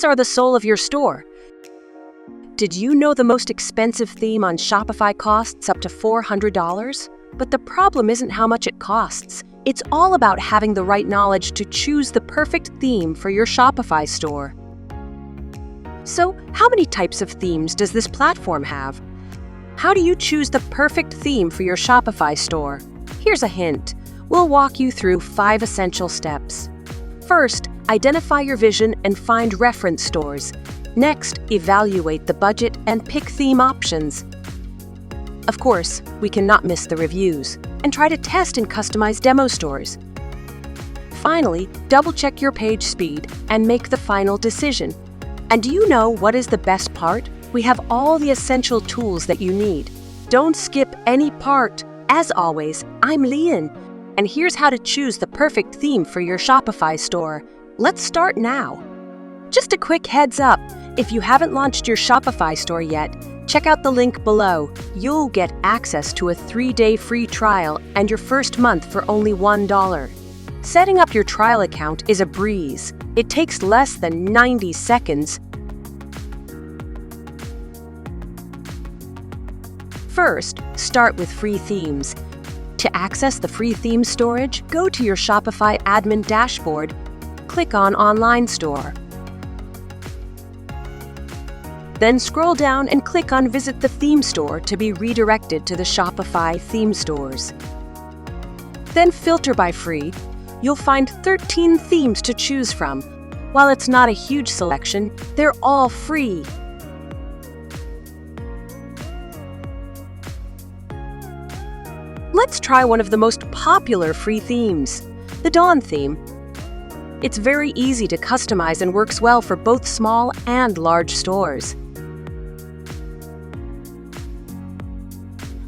Themes are the soul of your store. Did you know the most expensive theme on Shopify costs up to $400? But the problem isn't how much it costs. It's all about having the right knowledge to choose the perfect theme for your Shopify store. So, how many types of themes does this platform have? How do you choose the perfect theme for your Shopify store? Here's a hint. We'll walk you through 5 essential steps. First, identify your vision and find reference stores. Next, evaluate the budget and pick theme options. Of course, we cannot miss the reviews, and try to test and customize demo stores. Finally, double-check your page speed and make the final decision. And do you know what is the best part? We have all the essential tools that you need. Don't skip any part. As always, I'm Lian, and here's how to choose the perfect theme for your Shopify store. Let's start now. Just a quick heads up, if you haven't launched your Shopify store yet, check out the link below. You'll get access to a 3-day free trial and your first month for only $1. Setting up your trial account is a breeze. It takes less than 90 seconds. First, start with free themes. To access the free theme storage, go to your Shopify admin dashboard, click on Online Store. Then scroll down and click on Visit the Theme Store to be redirected to the Shopify theme stores. Then filter by free. You'll find 13 themes to choose from. While it's not a huge selection, they're all free. Let's try one of the most popular free themes, the Dawn theme. It's very easy to customize and works well for both small and large stores.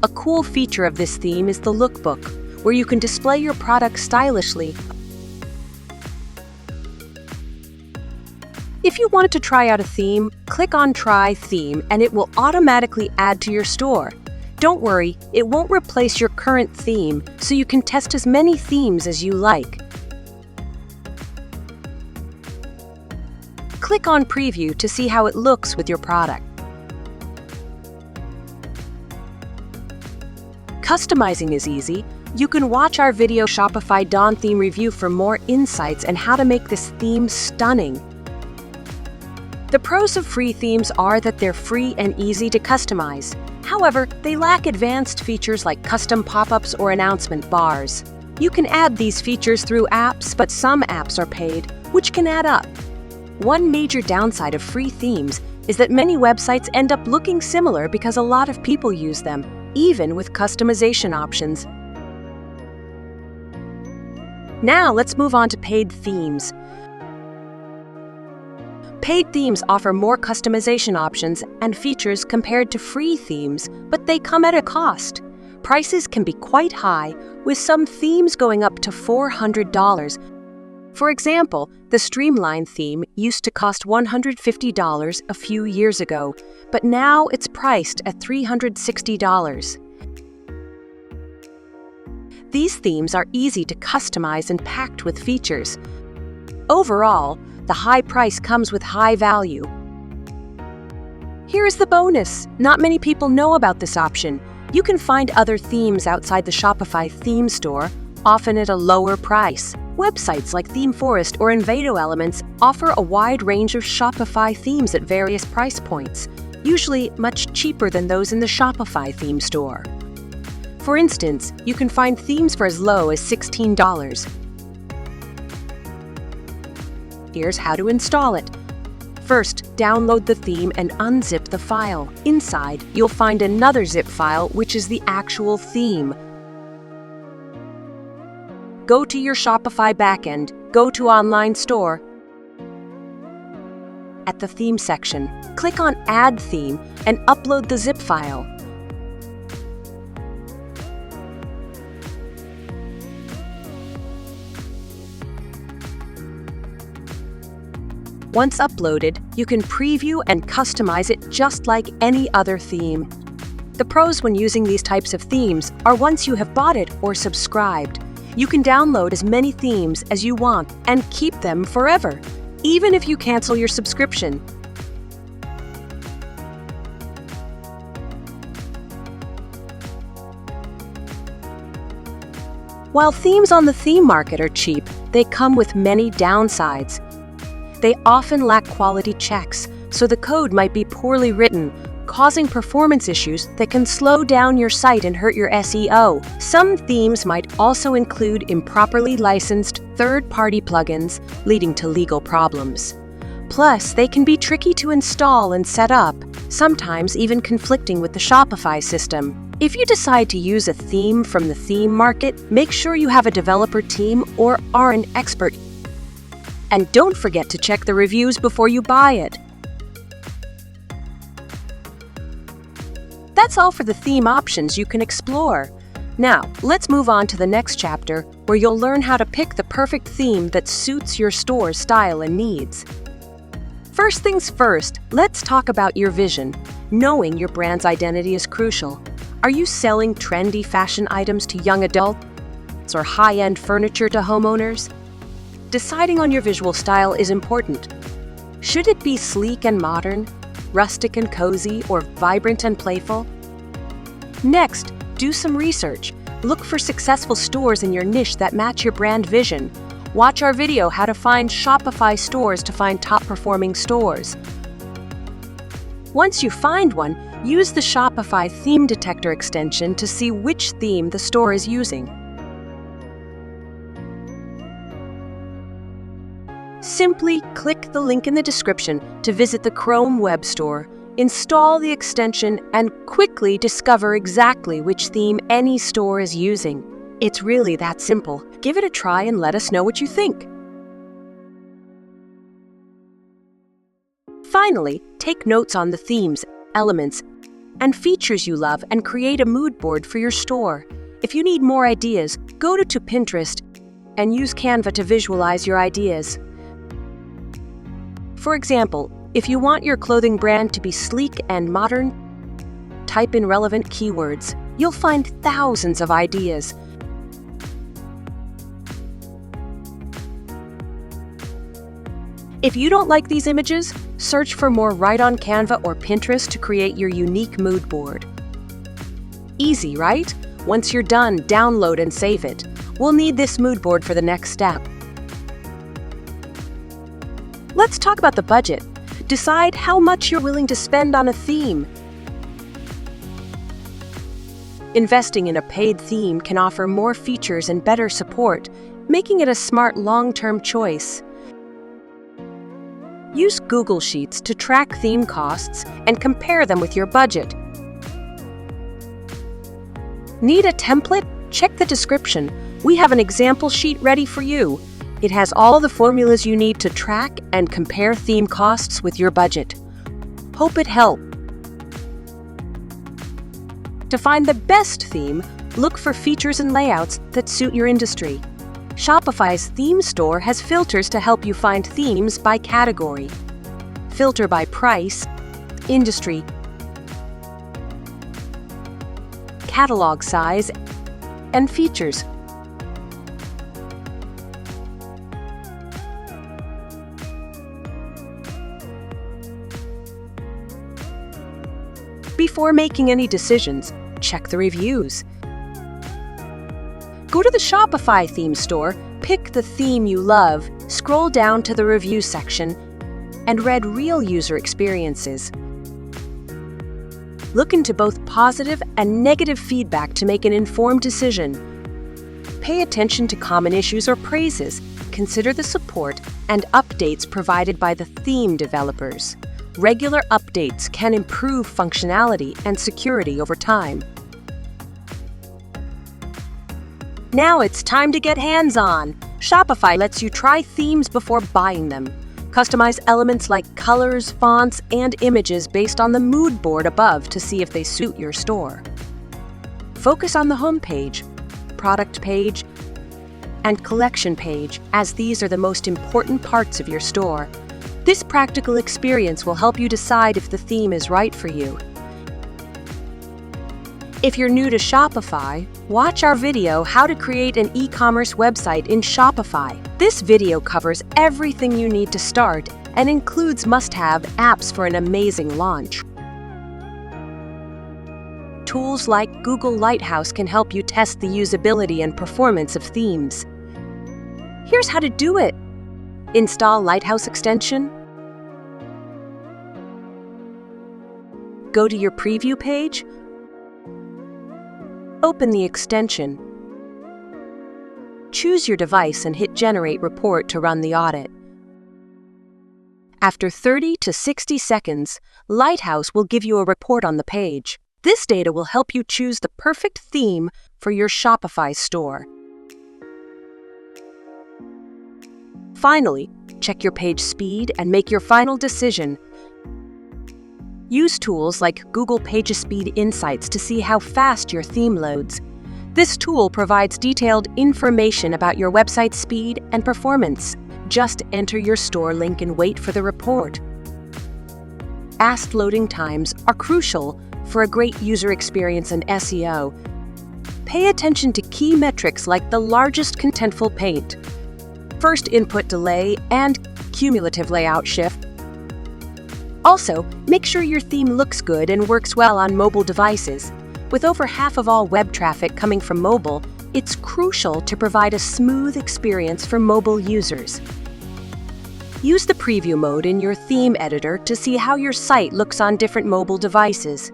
A cool feature of this theme is the lookbook, where you can display your products stylishly. If you wanted to try out a theme, click on Try Theme and it will automatically add to your store. Don't worry, it won't replace your current theme, so you can test as many themes as you like. Click on Preview to see how it looks with your product. Customizing is easy. You can watch our video Shopify Dawn theme review for more insights and how to make this theme stunning. The pros of free themes are that they're free and easy to customize. However, they lack advanced features like custom pop-ups or announcement bars. You can add these features through apps, but some apps are paid, which can add up. One major downside of free themes is that many websites end up looking similar because a lot of people use them, even with customization options. Now let's move on to paid themes. Paid themes offer more customization options and features compared to free themes, but they come at a cost. Prices can be quite high, with some themes going up to $400. For example, the Streamline theme used to cost $150 a few years ago, but now it's priced at $360. These themes are easy to customize and packed with features. Overall, the high price comes with high value. Here is the bonus. Not many people know about this option. You can find other themes outside the Shopify theme store, often at a lower price. Websites like ThemeForest or Envato Elements offer a wide range of Shopify themes at various price points, usually much cheaper than those in the Shopify theme store. For instance, you can find themes for as low as $16. Here's how to install it. First, download the theme and unzip the file. Inside, you'll find another zip file, which is the actual theme. Go to your Shopify backend, go to Online Store. At the Theme section, click on Add Theme and upload the zip file. Once uploaded, you can preview and customize it just like any other theme. The pros when using these types of themes are once you have bought it or subscribed, you can download as many themes as you want and keep them forever. even if you cancel your subscription. While themes on the theme market are cheap, they come with many downsides. They often lack quality checks, so the code might be poorly written, causing performance issues that can slow down your site and hurt your SEO. Some themes might also include improperly licensed third-party plugins, leading to legal problems. Plus, they can be tricky to install and set up, sometimes even conflicting with the Shopify system. If you decide to use a theme from the theme market, make sure you have a developer team or are an expert. And don't forget to check the reviews before you buy it. That's all for the theme options you can explore. Now, let's move on to the next chapter, where you'll learn how to pick the perfect theme that suits your store's style and needs. First things first, let's talk about your vision. Knowing your brand's identity is crucial. Are you selling trendy fashion items to young adults or high-end furniture to homeowners? Deciding on your visual style is important. Should it be sleek and modern, rustic and cozy, or vibrant and playful? Next, do some research. Look for successful stores in your niche that match your brand vision. Watch our video, How to Find Shopify Stores, to find top-performing stores. Once you find one, use the Shopify Theme Detector extension to see which theme the store is using. Simply click the link in the description to visit the Chrome Web Store, install the extension, and quickly discover exactly which theme any store is using. It's really that simple. Give it a try and let us know what you think. Finally, take notes on the themes, elements, and features you love and create a mood board for your store. If you need more ideas, go to Pinterest and use Canva to visualize your ideas. For example, if you want your clothing brand to be sleek and modern, type in relevant keywords. You'll find thousands of ideas. If you don't like these images, search for more right on Canva or Pinterest to create your unique mood board. Easy, right? Once you're done, download and save it. We'll need this mood board for the next step. Let's talk about the budget. Decide how much you're willing to spend on a theme. Investing in a paid theme can offer more features and better support, making it a smart long-term choice. Use Google Sheets to track theme costs and compare them with your budget. Need a template? Check the description. We have an example sheet ready for you. It has all the formulas you need to track and compare theme costs with your budget. Hope it helped. To find the best theme, look for features and layouts that suit your industry. Shopify's theme store has filters to help you find themes by category. Filter by price, industry, catalog size, and features. Before making any decisions, check the reviews. Go to the Shopify theme store, pick the theme you love, scroll down to the review section, and read real user experiences. Look into both positive and negative feedback to make an informed decision. Pay attention to common issues or praises. Consider the support and updates provided by the theme developers. Regular updates can improve functionality and security over time. Now it's time to get hands-on. Shopify lets you try themes before buying them. Customize elements like colors, fonts, and images based on the mood board above to see if they suit your store. Focus on the home page, product page, and collection page, as these are the most important parts of your store. This practical experience will help you decide if the theme is right for you. If you're new to Shopify, watch our video, How to Create an E-commerce Website in Shopify. This video covers everything you need to start and includes must-have apps for an amazing launch. Tools like Google Lighthouse can help you test the usability and performance of themes. Here's how to do it. Install Lighthouse extension. Go to your preview page. Open the extension. Choose your device and hit Generate Report to run the audit. After 30 to 60 seconds, Lighthouse will give you a report on the page. This data will help you choose the perfect theme for your Shopify store. Finally, check your page speed and make your final decision. Use tools like Google PageSpeed Insights to see how fast your theme loads. This tool provides detailed information about your website speed and performance. Just enter your store link and wait for the report. Fast loading times are crucial for a great user experience and SEO. Pay attention to key metrics like the largest contentful paint, first input delay, and cumulative layout shift. Also, make sure your theme looks good and works well on mobile devices. With over half of all web traffic coming from mobile, it's crucial to provide a smooth experience for mobile users. Use the preview mode in your theme editor to see how your site looks on different mobile devices.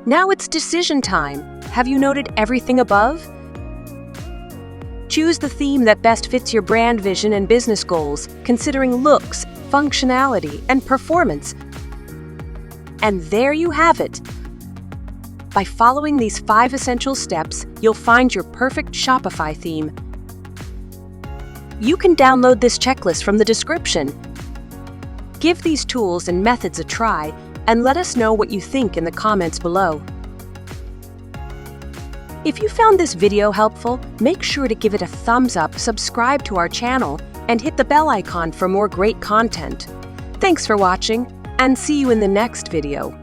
Now it's decision time. Have you noted everything above? Choose the theme that best fits your brand vision and business goals, considering looks, functionality, and performance. And there you have it. By following these 5 essential steps, you'll find your perfect Shopify theme. You can download this checklist from the description. Give these tools and methods a try, and let us know what you think in the comments below. If you found this video helpful, make sure to give it a thumbs up, subscribe to our channel, and hit the bell icon for more great content. Thanks for watching, and see you in the next video.